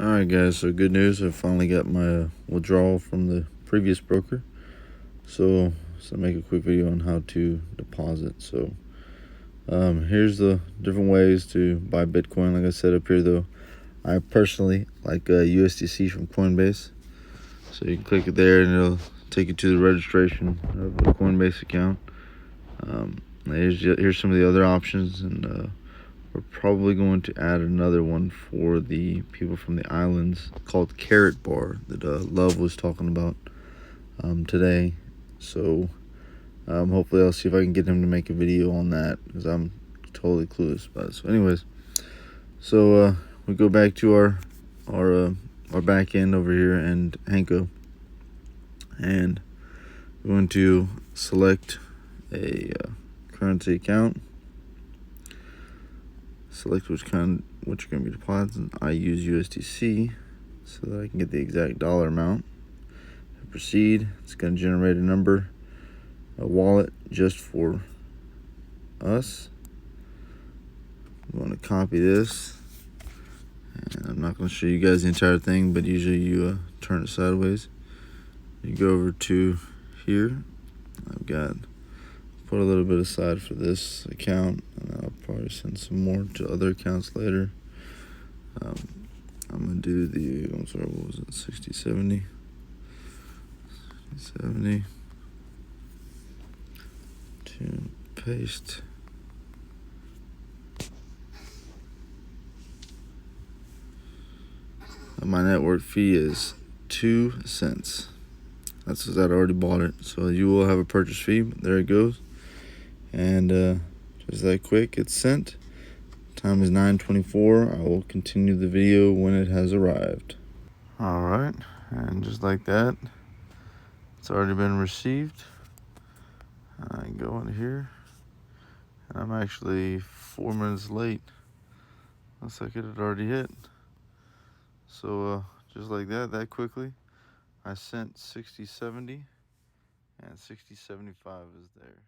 Alright guys, so good news, I finally got my withdrawal from the previous broker. So make a quick video on how to deposit. So here's the different ways to buy Bitcoin. Like I said up here though, I personally like USDC from Coinbase. So you can click it there and it'll take you to the registration of a Coinbase account. Here's some of the other options, and we're probably going to add another one for the people from the islands called Carrot Bar that Love was talking about today. So hopefully I'll see if I can get him to make a video on that, because I'm totally clueless about it. So anyways, we go back to our back end over here and Hanko, and we're going to select a currency account. Select what you're going to be depositing. I use USDC so that I can get the exact dollar amount. Proceed. It's going to generate a wallet just for us. I'm going to copy this, and I'm not going to show you guys the entire thing, but usually you turn it sideways. You go over to here. I've got put a little bit aside for this account, and I'll probably send some more to other accounts later. I'm gonna do what was it, 6070 to paste. My network fee is 2 cents. That's because I'd already bought it, so you will have a purchase fee. But there it goes. And just that quick, it's sent. Time is 9:24. I will continue the video when it has arrived. Alright, and just like that, it's already been received. I go in here, and I'm actually 4 minutes late. Looks like it had already hit. So just like that quickly, I sent 6070, and 6075 is there.